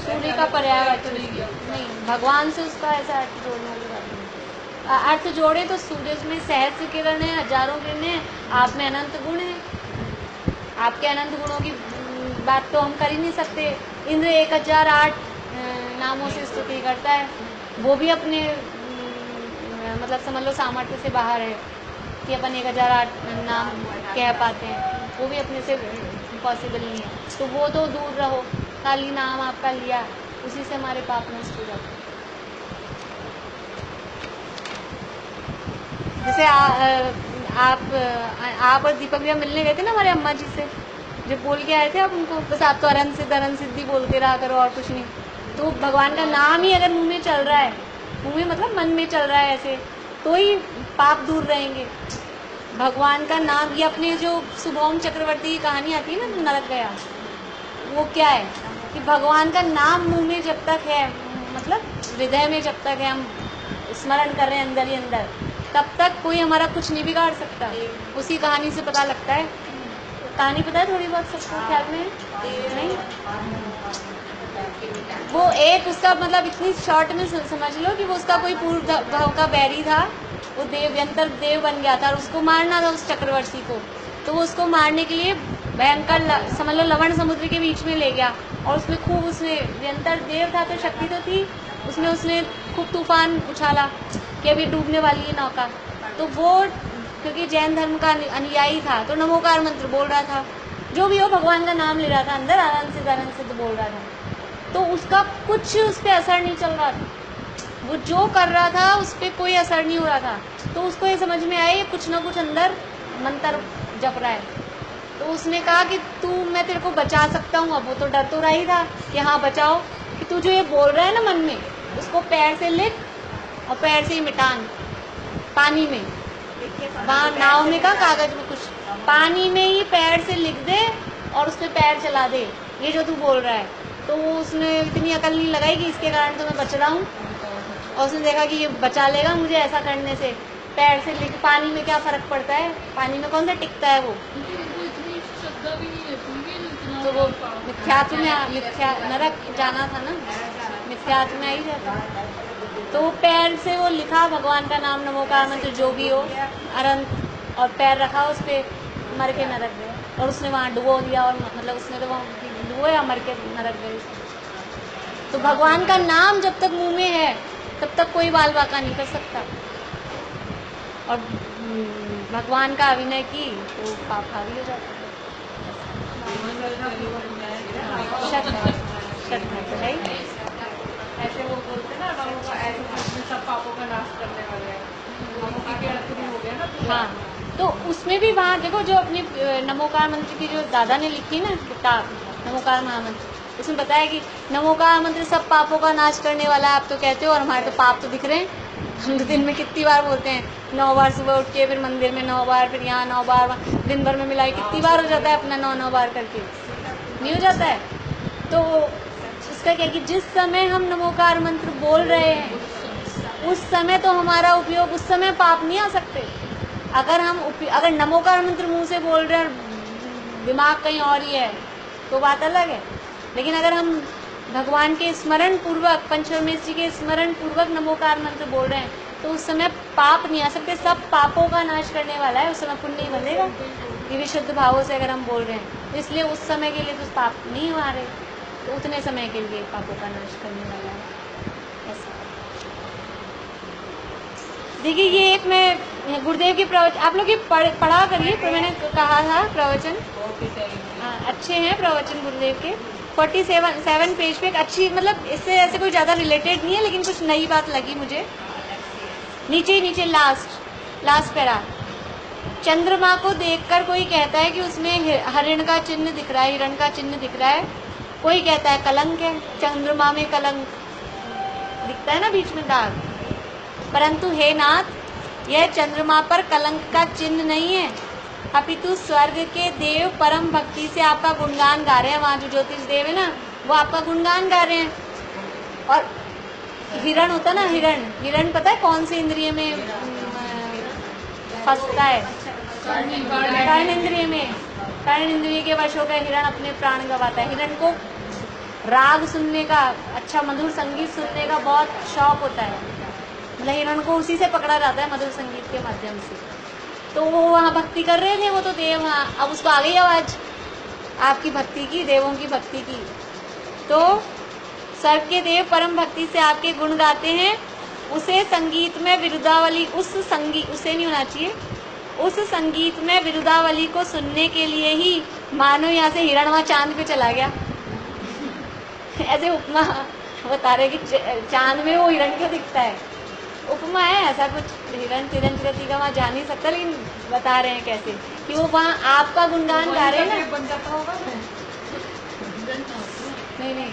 सूर्य का पर्यायवाची नहीं, भगवान से उसका ऐसा अर्थ जोड़ने वाली बात नहीं। अर्थ जोड़े तो सूर्य में सहस्त्र किरण है, हजारों किरण है, आप में अनंत गुण है। आपके अनंत गुणों की बात तो हम कर ही नहीं सकते। इंद्र 1008 नामों से स्तुति करता है, वो भी अपने मतलब समझ लो सामर्थ्य से बाहर है कि अपन 1008 नाम कह पाते हैं, वो भी अपने से पॉसिबल नहीं है। तो वो तो दूर रहो, खाली नाम आपका लिया, उसी से हमारे पाप नष्ट हो जाते हैं। जैसे आप और दीपक भैया मिलने गए थे ना हमारे अम्मा जी से, जब बोल के आए थे आप उनको, बस आप तो अरन सिद्धि बोलते रहा करो और कुछ नहीं। तो भगवान का नाम ही अगर मुंह में चल रहा है, मुंह में मतलब मन में चल रहा है ऐसे, तो ही पाप दूर रहेंगे। भगवान का नाम, ये अपने जो सुभौम चक्रवर्ती की कहानी आती है ना नरक गया, वो क्या है कि भगवान का नाम मुंह में जब तक है, मतलब हृदय में जब तक है, हम स्मरण कर रहे हैं अंदर ही अंदर, तब तक कोई हमारा कुछ नहीं बिगाड़ सकता। उसी कहानी से पता लगता है। कहानी पता है थोड़ी बहुत सबको ख्याल में नहीं? वो एक उसका मतलब इतनी शॉर्ट में समझ लो कि वो उसका कोई पूर्व भाव का बैरी था, वो देवयंतर देव बन गया था और उसको मारना था उस चक्रवर्ती को। तो वो उसको मारने के लिए भयंकर समझ लो लवण समुद्र के बीच में ले गया और उसमें खूब, उसने व्यंतर देव था तो शक्ति तो थी, उसने खूब तूफान उछाला कि अभी डूबने वाली है नौका। तो वो क्योंकि जैन धर्म का अनुयायी था तो नमोकार मंत्र बोल रहा था, जो भी हो भगवान का नाम ले रहा था, अंदर आनंद से बोल रहा था। तो उसका कुछ उस पर असर नहीं चल रहा था, वो जो कर रहा था उस पर कोई असर नहीं हो रहा था। तो उसको ये समझ में आया कुछ ना कुछ अंदर मंत्र जप रहा है। तो उसने कहा कि मैं तेरे को बचा सकता हूँ। अब वो तो डर तो रहा ही था कि हाँ बचाओ, कि तू जो ये बोल रहा है ना मन में, उसको पैर से लिख और पैर से ही मिटान पानी में, वहाँ नाव में का कागज में कुछ, पानी में ही पैर से लिख दे और उस पर पैर चला दे, ये जो तू बोल रहा है। तो वो उसने इतनी अकल नहीं लगाई कि इसके कारण तो मैं बच रहा हूँ, और उसने देखा कि ये बचा लेगा मुझे ऐसा करने से। पैर से लिख, पानी में क्या फर्क पड़ता है, पानी में कौन सा टिकता है वो। तो वो मिथ्यात्व में नरक जाना था ना, मिथ्यात्व में आई जाता। तो पैर से वो लिखा भगवान का नाम, नमोकार मंत्र जो भी हो, अनंत, और पैर रखा उस पर, मर के नरक गए। और उसने वहाँ डुबो दिया, और मतलब उसने तो वहाँ डुबोया, मर के नरक गए। तो भगवान का नाम जब तक मुंह में है तब तक कोई बाल बाका नहीं कर सकता। और भगवान का अभिनय की तो पाप हावी हो जाता है।
ऐसे वो बोलते ना ऐसे सब पापों का नाश करने वाले हैं, हो गया ना।
हाँ, तो उसमें भी वहाँ देखो जो अपनी नमोकार मंत्र की जो दादा ने लिखी ना किताब नमोकार महामंत्र, उसमें बताया कि नमोकार मंत्र सब पापों का नाश करने वाला है। आप तो कहते हो, और हमारे तो पाप तो दिख रहे हैं। हम तो दिन में कितनी बार बोलते हैं, 9 बार सुबह उठ के, फिर मंदिर में 9 बार, फिर यहाँ 9 बार, दिन भर में मिलाई कितनी बार हो जाता है अपना 9 बार करके, नहीं हो जाता है। तो उसका क्या कि जिस समय हम नमोकार मंत्र बोल रहे हैं उस समय तो हमारा उपयोग, उस समय पाप नहीं आ सकते। अगर नमोकार मंत्र मुंह से बोल रहे हैं और दिमाग कहीं और ही है तो बात अलग है। लेकिन अगर हम भगवान के स्मरण पूर्वक, पंचपरमेश्वर जी के स्मरण पूर्वक नमोकार मंत्र बोल रहे हैं तो उस समय पाप नहीं आ सकते। सब पापों का नाश करने वाला है, उस समय पुण्य नहीं बनेगा ये विशुद्ध भावों से अगर हम बोल रहे हैं। इसलिए उस समय के लिए तो पाप नहीं आ रहे, तो उतने समय के लिए पापों का नाश करने वाला है। ऐसा देखिए, ये एक मैं गुरुदेव के प्रवचन आप लोग ये पढ़ा करिए, मैंने कहा था प्रवचन अच्छे हैं प्रवचन गुरुदेव के। 47 पेज पे एक अच्छी, मतलब इससे ऐसे कोई ज़्यादा रिलेटेड नहीं है लेकिन कुछ नई बात लगी मुझे। नीचे लास्ट पैरा, चंद्रमा को देखकर कोई कहता है कि उसमें हरिण का चिन्ह दिख रहा है, हिरण का चिन्ह दिख रहा है। कोई कहता है कलंक है, चंद्रमा में कलंक दिखता है ना, बीच में दाग। परंतु हे नाथ, यह चंद्रमा पर कलंक का चिन्ह नहीं है, अपितु स्वर्ग के देव परम भक्ति से आपका गुणगान गा रहे हैं। वहाँ जो ज्योतिष देव है ना, वो आपका गुणगान गा रहे हैं। और हिरण होता ना, हिरण पता है कौन सी इंद्रिय में फंसता है? कर्ण इंद्रिय में। कर्ण इंद्रिय के वश होकर हिरण अपने प्राण गंवाता है। हिरण को राग सुनने का, अच्छा मधुर संगीत सुनने का बहुत शौक होता है। मतलब हिरण को उसी से पकड़ा जाता है, मधुर संगीत के माध्यम से। तो वो वहाँ भक्ति कर रहे थे, वो तो देव वहाँ। अब उसको आ गई आवाज आपकी भक्ति की, देवों की भक्ति की। तो स्वर्ग के देव परम भक्ति से आपके गुण गाते हैं। उसे संगीत में विरुदावली, उसे नहीं होना चाहिए, उस संगीत में विरुदावली को सुनने के लिए ही मानो यहाँ से हिरण वहाँ चांद पे चला गया। ऐसे उपमा बता रहे कि चांद में वो हिरण क्यों दिखता है, उपमा है ऐसा कुछ। हिरण तिरंजगति का वहाँ जा नहीं सकता, लेकिन बता रहे हैं कैसे कि वो वहाँ आपका गुणगान गा रहे हैं ना।
बन जाता होगा
नहीं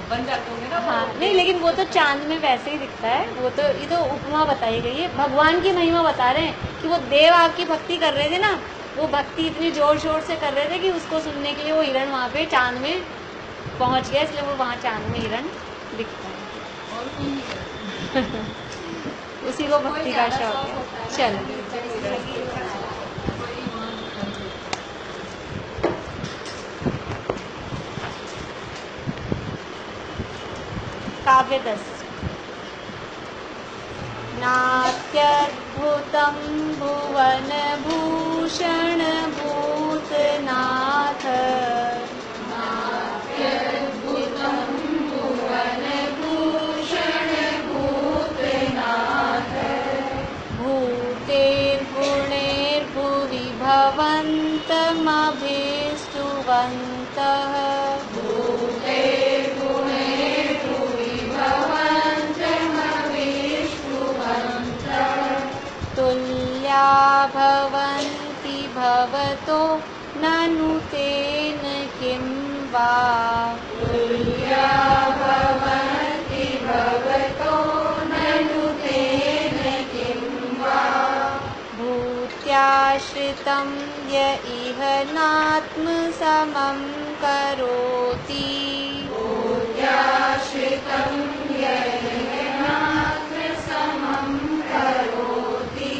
बन जाते होंगे ना।
हाँ नहीं, लेकिन वो तो चांद में वैसे ही दिखता है। वो तो ये तो उपमा बताई गई है, भगवान की महिमा बता रहे हैं कि वो देव आपकी भक्ति कर रहे थे ना, वो भक्ति इतनी जोर शोर से कर रहे थे कि उसको सुनने के लिए वो हिरण वहाँ पे चांद में पहुँच गया, इसलिए वो वहाँ चांद में हिरण दिखता है। उसी को भक्ति का शौक है। चलो काव्य 10। नात्यद्भुतं भुवन भूषण भूतनाथ, नात्यद्भुतं भुवन भूषण भूतनाथ, भूतेर्गुणैर्भुवि भवन्तमभीष्टुवन्तः, तुल्या भवन्ति भवतो ननु तेन किं वा, तुल्या भवन्ति भवतो ननु तेन किं वा, भूत्याश्रितं य इह नात्मसमं करोति, भूत्याश्रितं य इह नात्मसमं करोति,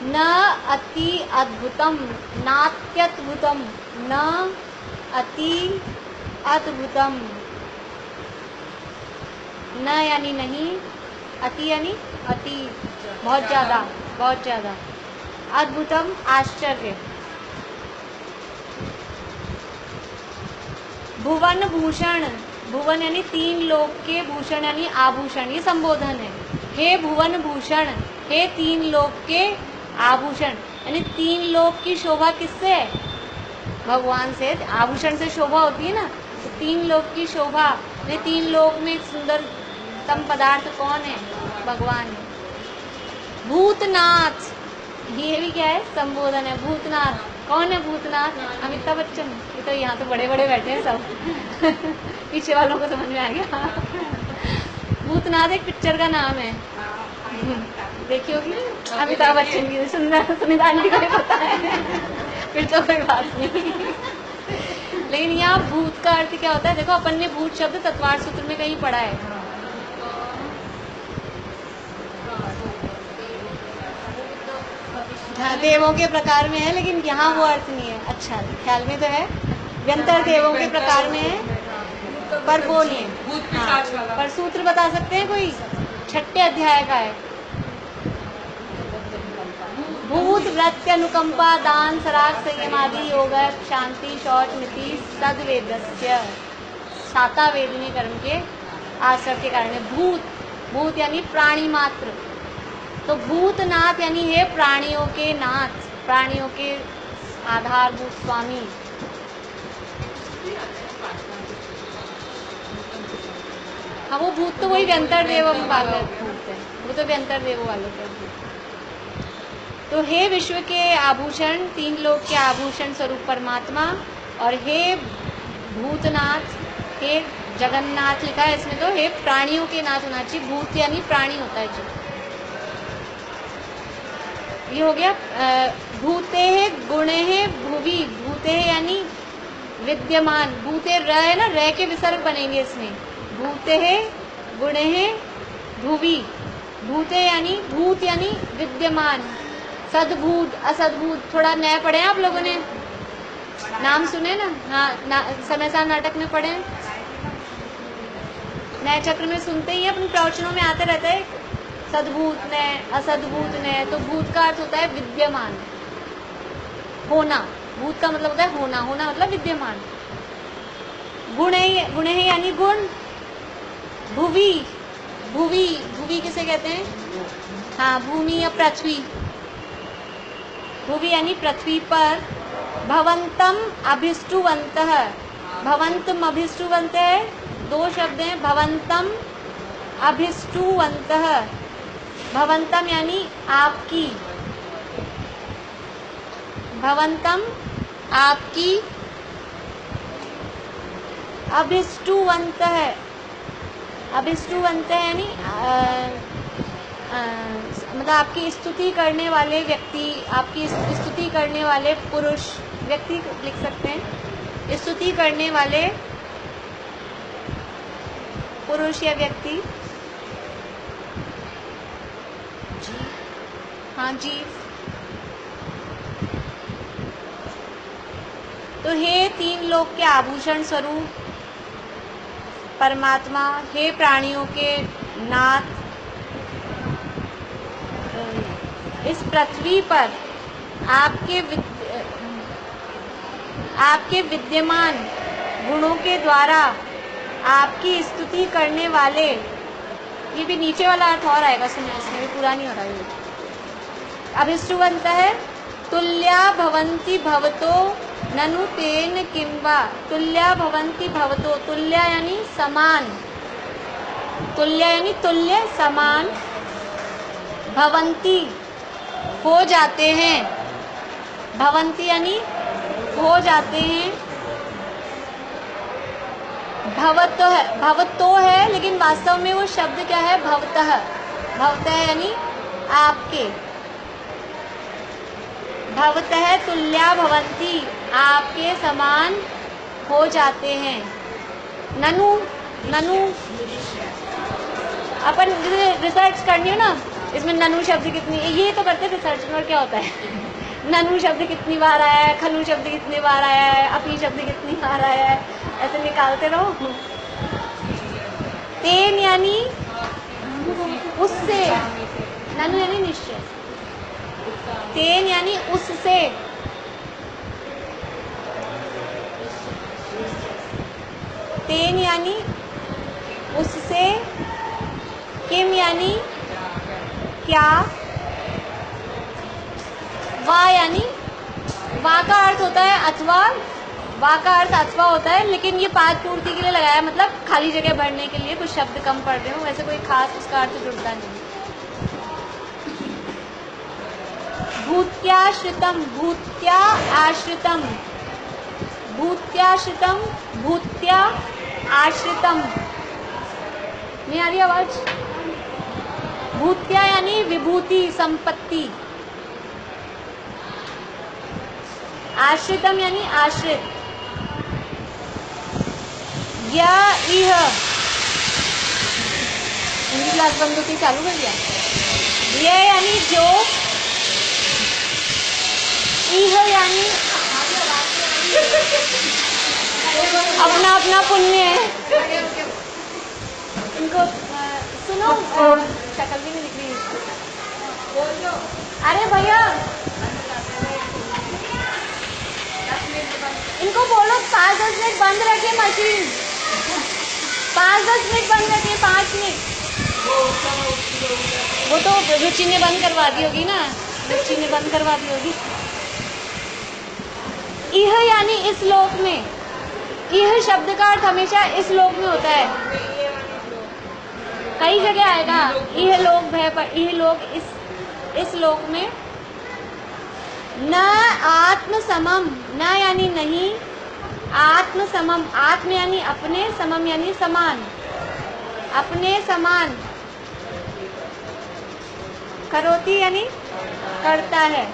न अति अद्भुतम नात्यद्भुतम, न अति अद्भुतम, न यानी नहीं, अति यानी अति बहुत ज़्यादा, बहुत ज़्यादा, अद्भुतम आश्चर्य, भुवन भूषण, भुवन यानी 3 लोक के, भूषण यानी आभूषण, ये संबोधन है। हे भुवन भूषण, हे 3 लोक के आभूषण, यानी 3 लोक की शोभा किससे है? भगवान से। आभूषण से शोभा होती है ना, तो 3 लोक की शोभा, यानी 3 लोक में सुंदरतम पदार्थ कौन है? भगवान है। भूतनाथ, ये भी क्या है? संबोधन है। भूतनाथ कौन है? भूतनाथ अमिताभ बच्चन। ये तो यहाँ तो बड़े बड़े बैठे हैं सब। पीछे वालों को समझ में आ गया। भूतनाथ एक पिक्चर का नाम है, देखी होगी अमिताभ बच्चन की। सुनीता आंटी को भी पता है, फिर तो कोई बात नहीं। लेकिन यहाँ भूत का अर्थ क्या होता है? देखो, अपन ने भूत शब्द तत्वार सूत्र में कहीं पढ़ा है। हाँ, देवों के प्रकार में है, लेकिन यहाँ वो अर्थ नहीं है। अच्छा, ख्याल में तो है, व्यंतर देवों के प्रकार में है, पर वो नहीं है। हाँ, पर सूत्र बता सकते हैं कोई? 6ठे अध्याय का है। भूत वृत्ति अनुकंपा दान सराग संयम आदि योग शांति शौच नीति सद्वेदस्य, साता वेदनी कर्म के आश्रय के कारण। भूत, भूत यानी प्राणी मात्र, तो भूतनाथ यानी है प्राणियों के नाथ, प्राणियों के आधारभूत स्वामी। हाँ, वो भूत तो वही व्यंतर देव वाले भूत है, वो तो व्यंतर देव वाले के भूत। तो हे विश्व के आभूषण, तीन लोक के आभूषण स्वरूप परमात्मा, और हे भूतनाथ, हे जगन्नाथ लिखा है इसमें, तो हे प्राणियों के नाथ होना चाहिए। भूत यानी प्राणी होता है जी। ये हो गया भूते है गुणे है भुवि, भूते है यानी विद्यमान, भूते र है ना, र के विसर्ग बनेंगे इसमें, भूते है गुणे है भुवि, भूते यानी भूत यानी विद्यमान, सद्भूत असद्भूत, थोड़ा नया पढ़े हैं आप लोगों ने, नाम सुने ना? हाँ, समय सार नाटक में पढ़े, नए चक्र में सुनते ही अपने प्रवचनों में आते रहता है सद्भूत नय असद्भूत नय। तो भूत का अर्थ होता है विद्यमान, होना, भूत का मतलब होता है होना, होना मतलब विद्यमान। गुणे, गुणे यानी गुण, भुवि, भुवि, भुवि किसे कहते हैं? हाँ, भूमि या पृथ्वी, भुवि यानी पृथ्वी पर। भवंतम अभिष्टुवंतः, भवंतम अभिष्टुवंत है, दो शब्द हैं, भवंतम अभिष्टुवंतः। भवंतम यानी आपकी, भवंतम आपकी, अभिष्टुवंत है, अभिष्टुवंत है यानी मतलब आपकी स्तुति करने वाले व्यक्ति, आपकी स्तुति करने वाले पुरुष, व्यक्ति लिख सकते हैं, स्तुति करने वाले पुरुष या व्यक्ति। हाँ जी। तो हे तीन लोक के आभूषण स्वरूप परमात्मा, हे प्राणियों के नाथ, इस पृथ्वी पर आपके विद्यमान गुणों के द्वारा आपकी स्तुति करने वाले, ये भी नीचे वाला अर्थ और आएगा, सुनिए, इसमें भी पूरा नहीं हो रहा है। अभिष्टुवंत है, तुल्या भवन्ति भवतो ननु तेन किंवा, तुल्या भवन्ति भवतो, तुल्या यानी समान, तुल्या यानी तुल्य समान, भवन्ति हो जाते हैं, भवन्ति यानी हो जाते हैं, भवतो है, भवतो है लेकिन वास्तव में वो शब्द क्या है? भवतः, भवतः यानी आपके, भवतः तुल्या भवन्ति, आपके समान हो जाते हैं। ननु, ननु अपन रिसर्च करनी हो ना, इसमें ननु शब्द कितनी, ये तो करते रिसर्च में, और क्या होता है ननु शब्द कितनी बार आया है, खलु शब्द कितनी बार आया है, अपी शब्द कितनी बार आया है, ऐसे निकालते रहो। तेन यानी उससे, ननु यानी निश्चय, तेन यानी उससे, तेन यानी उससे, किम यानी क्या, वा यानी, वा का अर्थ होता है अथवा, वा का अर्थ अथवा होता है, लेकिन ये पाद पूर्ति के लिए लगाया, मतलब खाली जगह भरने के लिए, कुछ शब्द कम पढ़ रहे हो, वैसे कोई खास उसका अर्थ जुड़ता नहीं। भूत्याश्रितम, भूत्या आश्रितम, भूत्याश्रितम, भूत्या आश्रितम, नहीं आ रही आवाज? भूत्या यानी विभूति, संपत्ति, आश्रितम यानी आश्रित, या इह, हिंदी क्लास बंद होती चालू कर दिया, यह यानी जो, इह यानी अपना अपना पुण्य है। इनको सुनो, शक्ल भी नहीं दिख रही, अरे भैया इनको बोलो 5-10 मिनट बंद रखिए मशीन, 5-10 मिनट बंद रखिए, 5 मिनट। वो तो रुचि ने बंद करवा दी होगी ना, रुचि ने बंद करवा दी होगी। इह यानी इस लोक में, इह शब्द का अर्थ हमेशा इस लोक में होता है, कई जगह आएगा इह लोक भय पर, इह लोक इस लोक में, न आत्म समम, न यानी नहीं, आत्म समम, आत्म यानी अपने, समम यानी समान, अपने समान, करोति यानी करता है,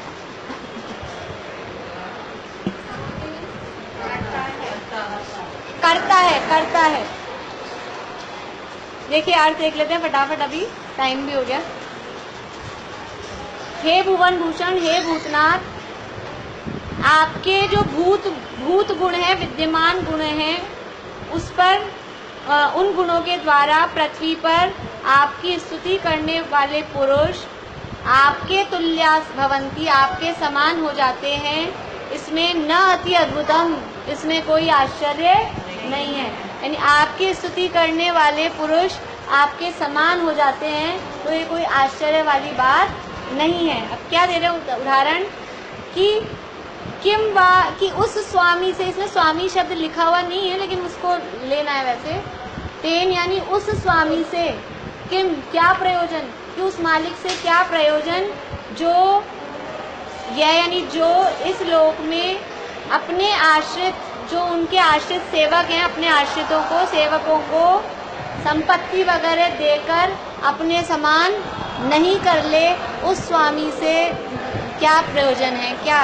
करता है, करता है। देखिए अर्थ देख लेते हैं फटाफट, अभी टाइम भी हो गया। हे भुवन भूषण, हे भूतनाथ, आपके जो भूत गुण है, विद्यमान गुण हैं, उस पर उन गुणों के द्वारा पृथ्वी पर आपकी स्तुति करने वाले पुरुष आपके तुल्यास भवंती, आपके समान हो जाते हैं। इसमें न अति अद्भुतम, इसमें कोई आश्चर्य नहीं है। यानी आपकी स्तुति करने वाले पुरुष आपके समान हो जाते हैं, तो ये कोई आश्चर्य वाली बात नहीं है। अब क्या दे रहे हैं उदाहरण कि किम वा, कि उस स्वामी से, इसमें स्वामी शब्द लिखा हुआ नहीं है लेकिन उसको लेना है वैसे, तेन यानी उस स्वामी से, किम क्या प्रयोजन, कि उस मालिक से क्या प्रयोजन, जो यह यानी जो इस लोक में अपने आश्रित, जो उनके आश्रित सेवक हैं, अपने आश्रितों को, सेवकों को संपत्ति वगैरह देकर अपने समान नहीं कर ले, उस स्वामी से क्या प्रयोजन है, क्या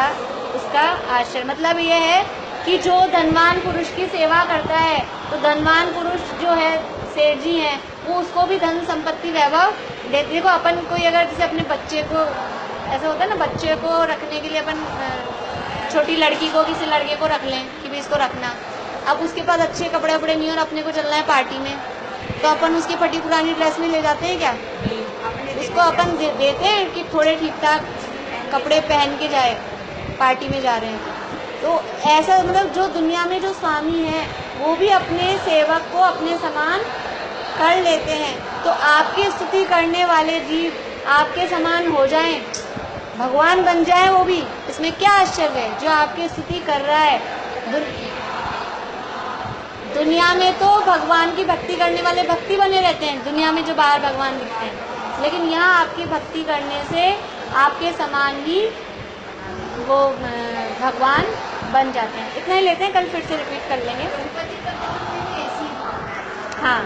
उसका आश्रय। मतलब यह है कि जो धनवान पुरुष की सेवा करता है, तो धनवान पुरुष जो है, सेठ जी हैं, वो उसको भी धन संपत्ति वैभव देते। देखो अपन कोई अगर जैसे अपने बच्चे को, ऐसा होता है ना, बच्चे को रखने के लिए अपन छोटी लड़की को, किसी लड़के को रख लें कि भाई इसको रखना, अब उसके पास अच्छे कपड़े वपड़े नहीं और अपने को चलना है पार्टी में, तो अपन उसकी फटी पुरानी ड्रेस में ले जाते हैं क्या, उसको अपन देते हैं कि थोड़े ठीक ठाक कपड़े पहन के जाए, पार्टी में जा रहे हैं। तो ऐसा मतलब जो दुनिया में जो स्वामी है वो भी अपने सेवक को अपने समान कर लेते हैं। तो आपकी स्तुति करने वाले जीव आपके समान हो जाएं, भगवान बन जाए वो भी, इसमें क्या आश्चर्य है। जो आपकी स्तुति कर रहा है, दुनिया में तो भगवान की भक्ति करने वाले भक्ति बने रहते हैं, दुनिया में जो बाहर भगवान दिखते हैं, लेकिन यहाँ आपकी भक्ति करने से आपके समान ही वो भगवान बन जाते हैं। इतना ही लेते हैं, कल फिर से रिपीट कर लेंगे। हाँ।